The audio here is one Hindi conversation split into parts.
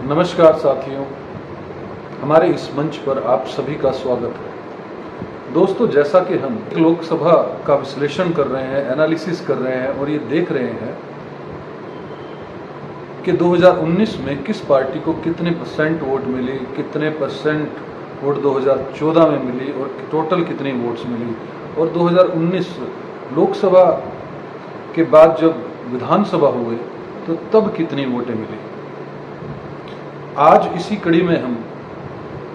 नमस्कार साथियों, हमारे इस मंच पर आप सभी का स्वागत है। दोस्तों, जैसा कि हम लोकसभा का विश्लेषण कर रहे हैं, एनालिसिस कर रहे हैं और ये देख रहे हैं कि 2019 में किस पार्टी को कितने परसेंट वोट मिली, कितने परसेंट वोट 2014 में मिली और टोटल कितनी वोट्स मिली, और 2019 लोकसभा के बाद जब विधानसभा हुए तो तब कितनी वोटें मिली। आज इसी कड़ी में हम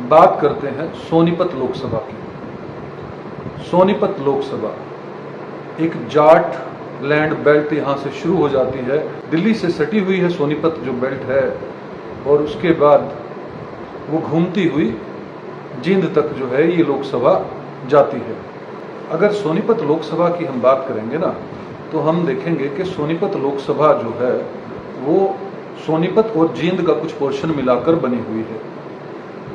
बात करते हैं सोनीपत लोकसभा की। सोनीपत लोकसभा एक जाट लैंड बेल्ट यहाँ से शुरू हो जाती है, दिल्ली से सटी हुई है सोनीपत जो बेल्ट है, और उसके बाद वो घूमती हुई जींद तक जो है ये लोकसभा जाती है। अगर सोनीपत लोकसभा की हम बात करेंगे ना, तो हम देखेंगे कि सोनीपत लोकसभा जो है वो सोनीपत और जींद का कुछ पोर्शन मिलाकर बनी हुई है।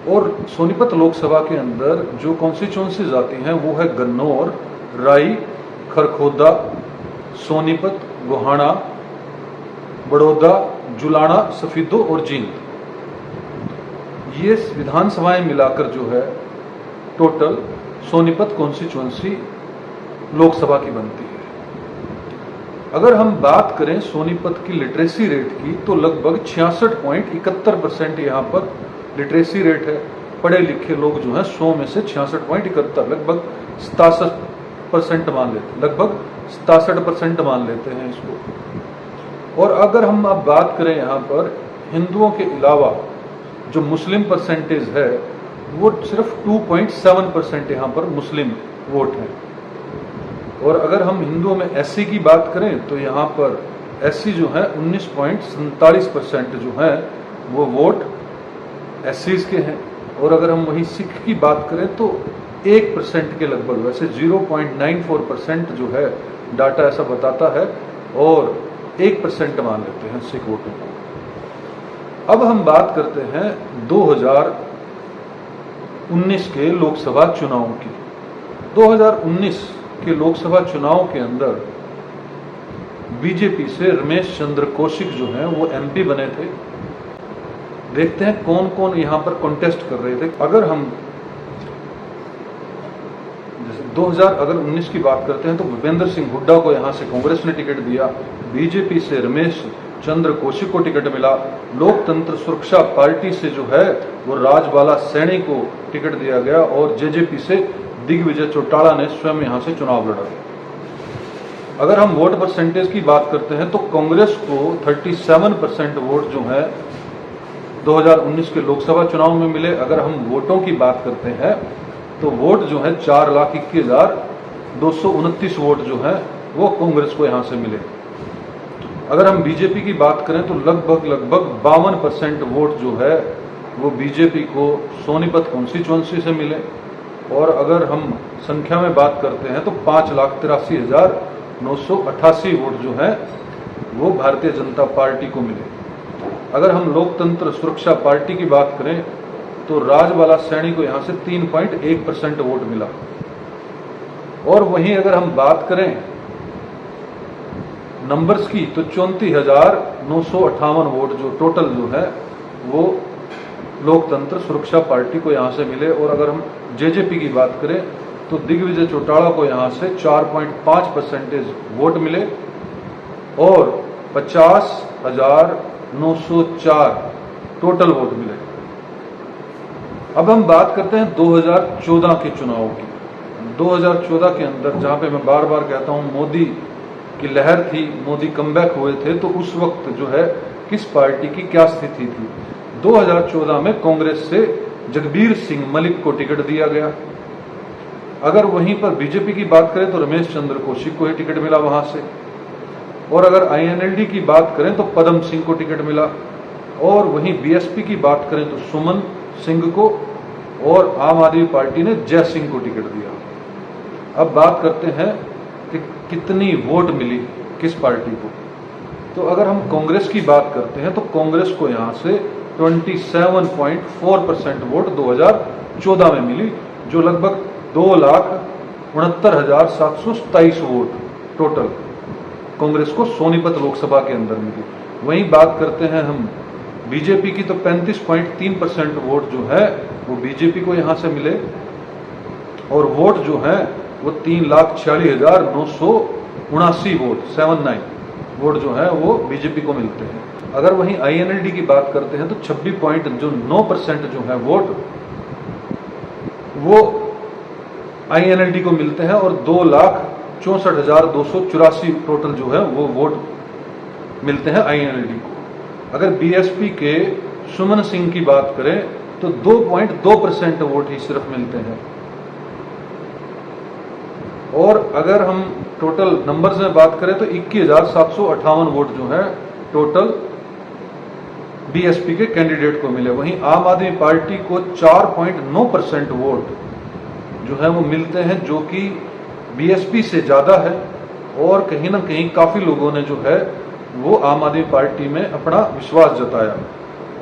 और सोनीपत लोकसभा के अंदर जो कॉन्स्टिट्यूंसीज आती हैं वो है गन्नौर, राई, खरखोदा, सोनीपत, गोहाना, बड़ौदा, जुलाना, सफीदो और जींद। ये विधानसभाएं मिलाकर जो है टोटल सोनीपत कॉन्स्टिट्यूंसी लोकसभा की बनती है। अगर हम बात करें सोनीपत की लिटरेसी रेट की, तो लगभग 66.71% यहाँ पर लिटरेसी रेट है। पढ़े लिखे लोग जो हैं 100 में से 66.71, लगभग 67% मान लेते, लगभग 67% मान लेते हैं इसको। और अगर हम अब बात करें यहाँ पर हिंदुओं के अलावा जो मुस्लिम परसेंटेज है वो सिर्फ 2.7% यहाँ पर मुस्लिम वोट है। और अगर हम हिंदुओं में एससी की बात करें तो यहाँ पर एससी जो है 19.47% जो है वो वोट एससीज के हैं। और अगर हम वही सिख की बात करें तो 1% के लगभग, वैसे 0.94% जो है डाटा ऐसा बताता है, और 1% मान लेते हैं सिख वोटों को। अब हम बात करते हैं 2019 के लोकसभा चुनाव की। 2019 के लोकसभा चुनाव के अंदर बीजेपी से रमेश चंद्र कौशिक जो हैं वो एमपी बने थे। देखते हैं कौन कौन यहां पर कॉन्टेस्ट कर रहे थे। अगर हम 2019 की बात करते हैं तो भूपेंद्र सिंह हुड्डा को यहां से कांग्रेस ने टिकट दिया, बीजेपी से रमेश चंद्र कौशिक को टिकट मिला, लोकतंत्र सुरक्षा पार्टी से जो है वो राजबाला सैनी को टिकट दिया गया, और जेजेपी से दिग्विजय चौटाला ने स्वयं यहां से चुनाव लड़ा। अगर हम वोट परसेंटेज की बात करते हैं तो कांग्रेस को 37% वोट जो है 2019 के लोकसभा चुनाव में मिले। अगर हम वोटों की बात करते हैं तो वोट जो है 4,21,229 वोट जो है वो कांग्रेस को यहां से मिले। अगर हम बीजेपी की बात करें तो लगभग 52% वोट जो है वो बीजेपी को सोनीपत कॉन्स्टिट्यूंसी से मिले। और अगर हम संख्या में बात करते हैं तो 5,83,988 वोट जो है वो भारतीय जनता पार्टी को मिले। अगर हम लोकतंत्र सुरक्षा पार्टी की बात करें तो राजबाला सैनी को यहां से 3.1% वोट मिला। और वहीं अगर हम बात करें नंबर्स की तो 34,958 वोट जो टोटल जो है वो लोकतंत्र सुरक्षा पार्टी को यहां से मिले। और अगर हम जेजेपी की बात करें तो दिग्विजय चौटाला को यहां से 4.5% वोट मिले और 50,904 टोटल वोट मिले। अब हम बात करते हैं 2014 के चुनाव की। 2014 के अंदर जहां पे मैं बार बार कहता हूं मोदी की लहर थी, मोदी कमबैक हुए थे, तो उस वक्त जो है किस पार्टी की क्या स्थिति थी। 2014 में कांग्रेस से जगबीर सिंह मलिक को टिकट दिया गया। अगर वहीं पर बीजेपी की बात करें तो रमेश चंद्र कौशिक को ही टिकट मिला वहां से। और अगर आईएनएलडी की बात करें तो पदम सिंह को टिकट मिला। और वहीं बीएसपी की बात करें तो सुमन सिंह को, और आम आदमी पार्टी ने जय सिंह को टिकट दिया। अब बात करते हैं कि कितनी वोट मिली किस पार्टी को। तो अगर हम कांग्रेस की बात करते हैं तो कांग्रेस को यहां से 27.4% वोट 2014 में मिली, जो लगभग 2,69,727 वोट टोटल कांग्रेस को सोनीपत लोकसभा के अंदर मिली। वहीं बात करते हैं हम बीजेपी की तो 35.3% वोट जो है वो बीजेपी को यहां से मिले और वोट जो है वो 3,46,979 वोट 79 वोट जो है वो बीजेपी को मिलते हैं। अगर वहीं आईएनएलडी की बात करते हैं तो 26.9% जो है वोट वो आईएनएलडी को मिलते हैं और 2,64,284 टोटल जो है वो वोट मिलते हैं आईएनएलडी को। अगर बीएसपी के सुमन सिंह की बात करें तो 2.2% वोट ही सिर्फ मिलते हैं। और अगर हम टोटल नंबर्स में बात करें तो 21,758 वोट जो है टोटल बीएसपी के कैंडिडेट को मिले। वहीं आम आदमी पार्टी को 4.9% वोट जो है वो मिलते हैं, जो कि बीएसपी से ज्यादा है। और कहीं ना कहीं काफी लोगों ने जो है वो आम आदमी पार्टी में अपना विश्वास जताया।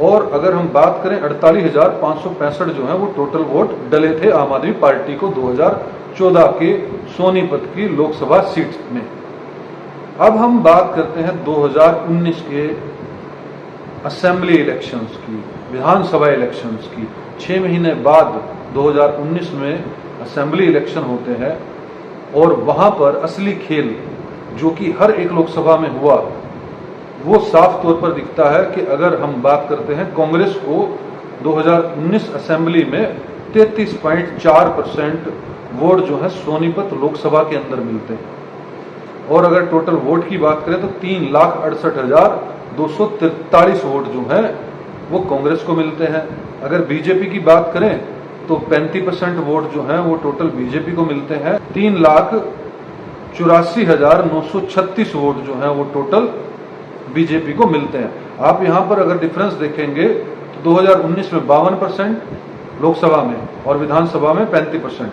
और अगर हम बात करें 48,565 जो है वो टोटल वोट डले थे आम आदमी पार्टी को 2014 के सोनीपत की लोकसभा सीट में। अब हम बात करते हैं 2019 के असेंबली इलेक्शंस की, विधानसभा इलेक्शंस की। 6 महीने बाद 2019 में असेंबली इलेक्शन होते हैं और वहां पर असली खेल जो कि हर एक लोकसभा में हुआ वो साफ तौर पर दिखता है कि अगर हम बात करते हैं कांग्रेस को 2019 असेंबली में 33.4% वोट जो है सोनीपत लोकसभा के अंदर मिलते हैं। और अगर टोटल वोट की बात करें तो 3,68,243 वोट जो है वो कांग्रेस को मिलते हैं। अगर बीजेपी की बात करें तो 35% वोट जो है वो टोटल बीजेपी को मिलते हैं। 3,84,936 वोट जो है वो टोटल बीजेपी को मिलते हैं। आप यहां पर अगर डिफरेंस देखेंगे तो 2019 में 52% लोकसभा में और विधानसभा में 35%,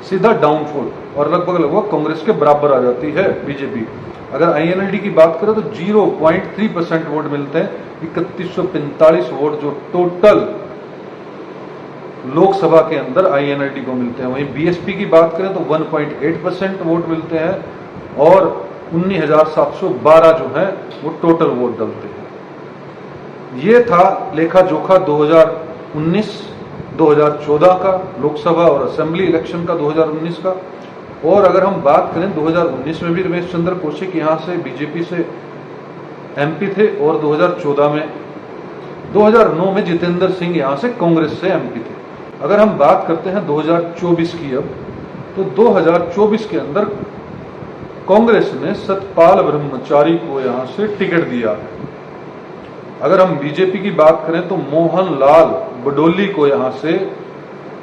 सीधा डाउनफॉल और लगभग कांग्रेस के बराबर आ जाती है बीजेपी। अगर आईएनएलडी की बात करें तो 0.3% वोट मिलते हैं। 3145 वोट जो टोटल लोकसभा के अंदर आईएनएलडी को मिलते हैं। वहीं बीएसपी की बात करें तो 1.8% वोट मिलते हैं और 19,712 जो है वो टोटल वोट डलते हैं। ये था लेखा जोखा 2019-2014 का लोकसभा और असेंबली इलेक्शन का 2019 का। और अगर हम बात करें 2019 में भी रमेश चंद्र कौशिक यहां से बीजेपी से एमपी थे और 2009 में जितेंद्र सिंह यहां से कांग्रेस से एमपी थे। अगर हम बात करते हैं 2024 की अब, तो 2024 के अंदर कांग्रेस ने सतपाल ब्रह्मचारी को यहां से टिकट दिया है। अगर हम बीजेपी की बात करें तो मोहन लाल बडोली को यहां से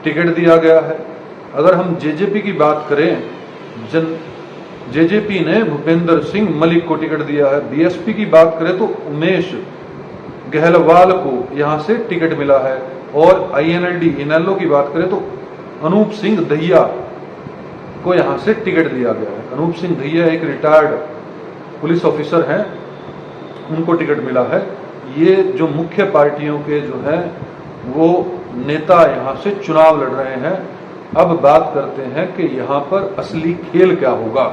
टिकट दिया गया है। अगर हम जेजेपी की बात करें, जेजेपी ने भूपेंद्र सिंह मलिक को टिकट दिया है। बीएसपी की बात करें तो उमेश गहलवाल को यहां से टिकट मिला है। और आईएनएलडी इनेलो की बात करें तो अनूप सिंह दहिया को यहां से टिकट दिया गया है। अनूप सिंह दहिया एक रिटायर्ड पुलिस ऑफिसर हैं, उनको टिकट मिला है। ये जो मुख्य पार्टियों के जो है वो नेता यहां से चुनाव लड़ रहे हैं। अब बात करते हैं कि यहां पर असली खेल क्या होगा,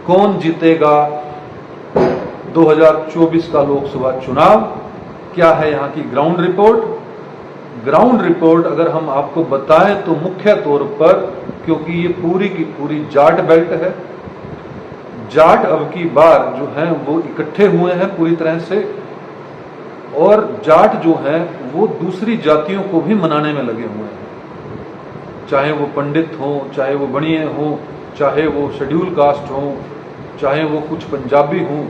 कौन जीतेगा 2024 का लोकसभा चुनाव, क्या है यहां की ग्राउंड रिपोर्ट। ग्राउंड रिपोर्ट अगर हम आपको बताएं तो मुख्य तौर पर, क्योंकि ये पूरी की पूरी जाट बेल्ट है, जाट अब की बार जो है वो इकट्ठे हुए हैं पूरी तरह से। और जाट जो है वो दूसरी जातियों को भी मनाने में लगे हुए हैं, चाहे वो पंडित हो, चाहे वो बनिए हो, चाहे वो शेड्यूल कास्ट हो, चाहे वो कुछ पंजाबी हो।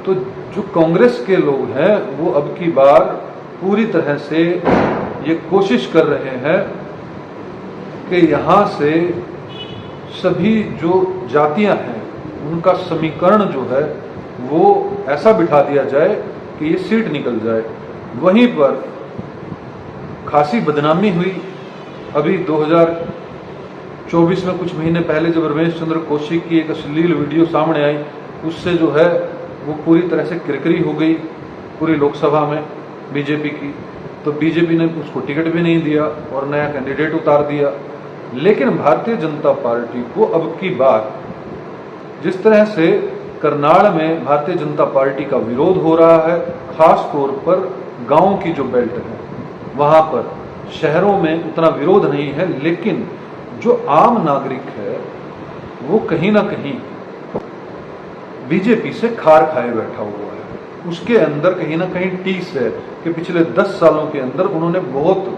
तो जो कांग्रेस के लोग हैं वो अब की बार पूरी तरह से ये कोशिश कर रहे हैं कि यहां से सभी जो जातियां हैं उनका समीकरण जो है वो ऐसा बिठा दिया जाए कि ये सीट निकल जाए। वहीं पर खासी बदनामी हुई अभी 2024 में, कुछ महीने पहले जब रमेश चंद्र कौशिक की एक अश्लील वीडियो सामने आई, उससे जो है वो पूरी तरह से किरकिरी हो गई पूरी लोकसभा में बीजेपी की। तो बीजेपी ने उसको टिकट भी नहीं दिया और नया कैंडिडेट उतार दिया। लेकिन भारतीय जनता पार्टी को अब की बार जिस तरह से करनाल में भारतीय जनता पार्टी का विरोध हो रहा है, खास तौर पर गांव की जो बेल्ट है वहां पर। शहरों में उतना विरोध नहीं है, लेकिन जो आम नागरिक है वो कहीं ना कहीं बीजेपी से खार खाए बैठा हुआ है। उसके अंदर कहीं ना कहीं टीस है कि पिछले 10 सालों के अंदर उन्होंने बहुत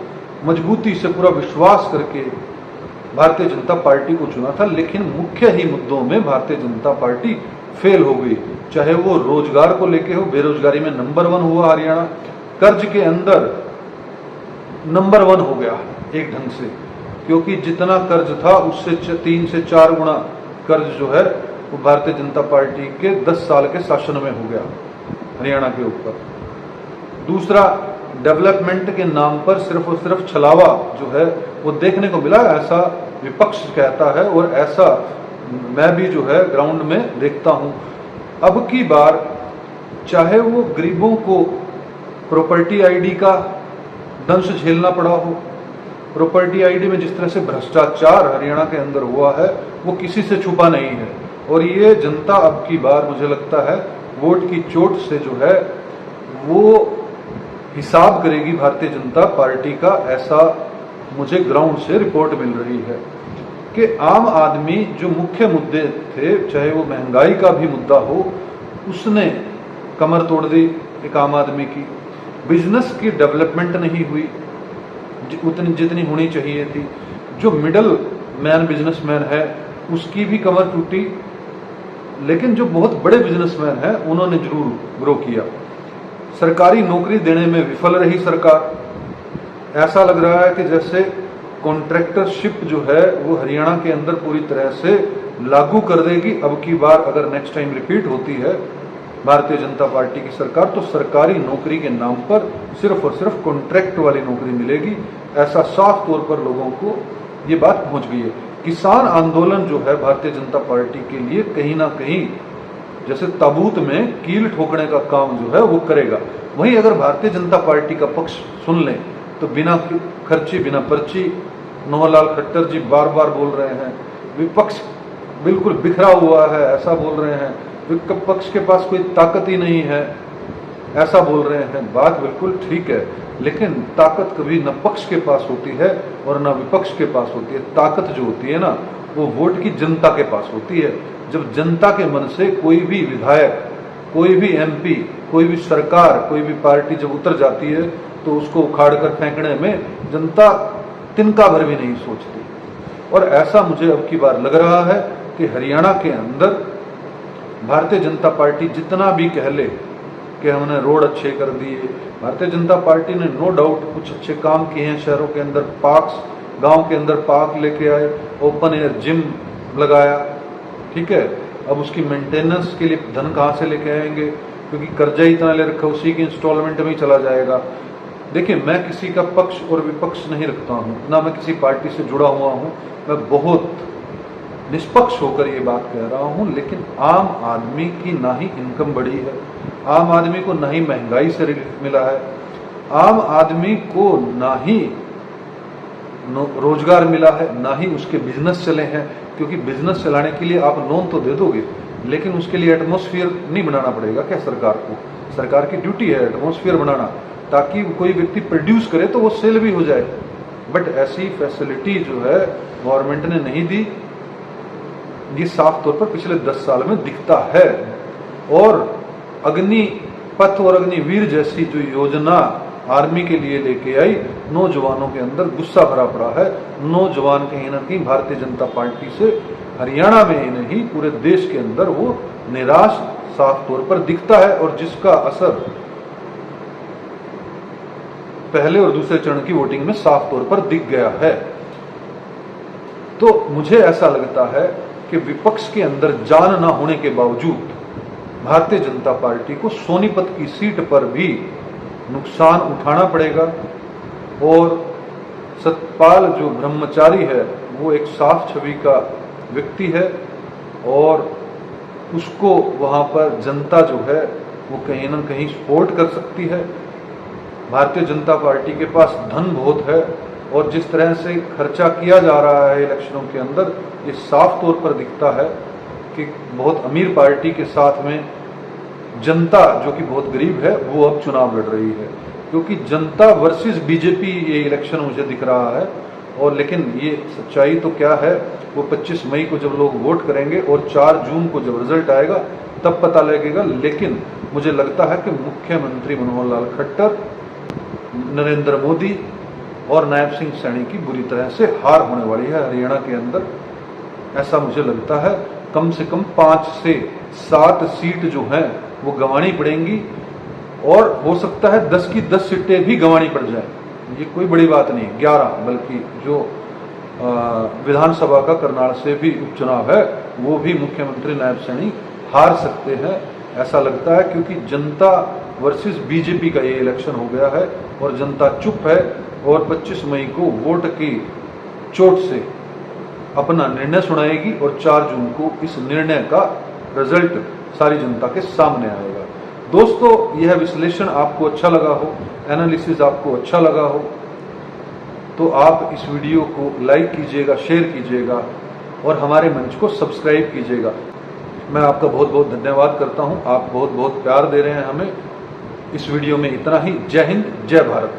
मजबूती से पूरा विश्वास करके भारतीय जनता पार्टी को चुना था, लेकिन मुख्य ही मुद्दों में भारतीय जनता पार्टी फेल हो गई। चाहे वो रोजगार को लेके हो, बेरोजगारी में नंबर 1 हुआ हरियाणा, कर्ज के अंदर नंबर 1 हो गया एक ढंग से, क्योंकि जितना कर्ज था उससे 3 से 4 गुना कर्ज जो है वो भारतीय जनता पार्टी के 10 साल के शासन में हो गया हरियाणा के ऊपर। दूसरा, डेवलपमेंट के नाम पर सिर्फ और सिर्फ छलावा जो है वो देखने को मिला, ऐसा विपक्ष कहता है और ऐसा मैं भी जो है ग्राउंड में देखता हूं। अब की बार चाहे वो गरीबों को प्रॉपर्टी आईडी का दंश झेलना पड़ा हो, प्रॉपर्टी आईडी में जिस तरह से भ्रष्टाचार हरियाणा के अंदर हुआ है वो किसी से छुपा नहीं है, और ये जनता अब की बार मुझे लगता है वोट की चोट से जो है वो हिसाब करेगी भारतीय जनता पार्टी का। ऐसा मुझे ग्राउंड से रिपोर्ट मिल रही है कि आम आदमी जो मुख्य मुद्दे थे, चाहे वो महंगाई का भी मुद्दा हो, उसने कमर तोड़ दी एक आम आदमी की। बिजनेस की डेवलपमेंट नहीं हुई उतनी जितनी होनी चाहिए थी। जो मिडल मैन बिजनेसमैन है उसकी भी कमर टूटी, लेकिन जो बहुत बड़े बिजनेसमैन हैं उन्होंने जरूर ग्रो किया। सरकारी नौकरी देने में विफल रही सरकार। ऐसा लग रहा है कि जैसे कॉन्ट्रैक्टरशिप जो है वो हरियाणा के अंदर पूरी तरह से लागू कर देगी। अब की बार अगर नेक्स्ट टाइम रिपीट होती है भारतीय जनता पार्टी की सरकार, तो सरकारी नौकरी के नाम पर सिर्फ और सिर्फ कॉन्ट्रैक्ट वाली नौकरी मिलेगी, ऐसा साफ तौर पर लोगों को ये बात पहुंच गई है। किसान आंदोलन जो है भारतीय जनता पार्टी के लिए कहीं ना कहीं जैसे ताबूत में कील ठोकने का काम जो है वो करेगा। वहीं अगर भारतीय जनता पार्टी का पक्ष सुन लें तो बिना खर्ची बिना पर्ची नौलाल खट्टर जी बार बार बोल रहे हैं, विपक्ष बिल्कुल बिखरा हुआ है ऐसा बोल रहे हैं, विपक्ष के पास कोई ताकत ही नहीं है ऐसा बोल रहे हैं। बात बिल्कुल ठीक है, लेकिन ताकत कभी न पक्ष के पास होती है और न विपक्ष के पास होती है। ताकत जो होती है ना वो वोट की जनता के पास होती है। जब जनता के मन से कोई भी विधायक, कोई भी एमपी, कोई भी सरकार, कोई भी पार्टी जब उतर जाती है तो उसको उखाड़ कर फेंकने में जनता तिनका भर भी नहीं सोचती। और ऐसा मुझे अब की बार लग रहा है कि हरियाणा के अंदर भारतीय जनता पार्टी जितना भी कह ले कि हमने रोड अच्छे कर दिए, भारतीय जनता पार्टी ने नो डाउट कुछ अच्छे काम किए हैं। शहरों के अंदर पार्क्स, गांव के अंदर पार्क लेके आए, ओपन एयर जिम लगाया, ठीक है। अब उसकी मेंटेनेंस के लिए धन कहाँ से लेके आएंगे, क्योंकि कर्जा ही इतना ले रखा, उसी की इंस्टॉलमेंट में ही चला जाएगा। देखिए, मैं किसी का पक्ष और विपक्ष नहीं रखता हूँ, ना मैं किसी पार्टी से जुड़ा हुआ हूँ, मैं बहुत निष्पक्ष होकर ये बात कह रहा हूँ। लेकिन आम आदमी की ना ही इनकम बढ़ी है, आम आदमी को ना ही महंगाई से रिलीफ मिला है, आम आदमी को ना ही रोजगार मिला है, ना ही उसके बिजनेस चले हैं। क्योंकि बिजनेस चलाने के लिए आप लोन तो दे दोगे, लेकिन उसके लिए एटमॉस्फेयर नहीं बनाना पड़ेगा क्या सरकार को? सरकार की ड्यूटी है एटमॉस्फेयर बनाना, ताकि कोई व्यक्ति प्रोड्यूस करे तो वो सेल भी हो जाए। बट ऐसी फैसिलिटी जो है गवर्नमेंट ने नहीं दी, ये साफ तौर पर पिछले 10 साल में दिखता है। और अग्निपथ और अग्निवीर जैसी जो योजना आर्मी के लिए लेके आई, नौजवानों के अंदर गुस्सा भरा पड़ा है। नौजवान कहीं ना कहीं भारतीय जनता पार्टी से हरियाणा में ही नहीं पूरे देश के अंदर वो निराश साफ तौर पर दिखता है, और जिसका असर पहले और दूसरे चरण की वोटिंग में साफ तौर पर दिख गया है। तो मुझे ऐसा लगता है कि विपक्ष के अंदर जान ना होने के बावजूद भारतीय जनता पार्टी को सोनीपत की सीट पर भी नुकसान उठाना पड़ेगा। और सतपाल जो ब्रह्मचारी है वो एक साफ छवि का व्यक्ति है, और उसको वहां पर जनता जो है वो कहीं ना कहीं सपोर्ट कर सकती है। भारतीय जनता पार्टी के पास धन बहुत है, और जिस तरह से खर्चा किया जा रहा है इलेक्शनों के अंदर, ये साफ तौर पर दिखता है कि बहुत अमीर पार्टी के साथ में जनता जो कि बहुत गरीब है वो अब चुनाव लड़ रही है, क्योंकि जनता वर्सेस बीजेपी ये इलेक्शन मुझे दिख रहा है। और लेकिन ये सच्चाई तो क्या है वो 25 मई को जब लोग वोट करेंगे और 4 जून को जब रिजल्ट आएगा तब पता लगेगा। लेकिन मुझे लगता है कि मुख्यमंत्री मनोहर लाल खट्टर, नरेंद्र मोदी और नायब सिंह सैनी की बुरी तरह से हार होने वाली है हरियाणा के अंदर, ऐसा मुझे लगता है। कम से कम 5 से 7 सीट जो हैं वो गंवानी पड़ेंगी और हो सकता है 10 की 10 सीटें भी गंवानी पड़ जाए। ये कोई बड़ी बात नहीं, 11 बल्कि जो विधानसभा का करनाल से भी उपचुनाव है वो भी मुख्यमंत्री नायब सैनी हार सकते हैं, ऐसा लगता है। क्योंकि जनता वर्सेस बीजेपी का ये इलेक्शन हो गया है और जनता चुप है और 25 मई को वोट की चोट से अपना निर्णय सुनाएगी और 4 जून को इस निर्णय का रिजल्ट सारी जनता के सामने आएगा। दोस्तों, यह विश्लेषण आपको अच्छा लगा हो, एनालिसिस आपको अच्छा लगा हो तो आप इस वीडियो को लाइक कीजिएगा, शेयर कीजिएगा और हमारे मंच को सब्सक्राइब कीजिएगा। मैं आपका बहुत बहुत धन्यवाद करता हूं, आप बहुत बहुत प्यार दे रहे हैं हमें। इस वीडियो में इतना ही। जय हिंद, जय भारत।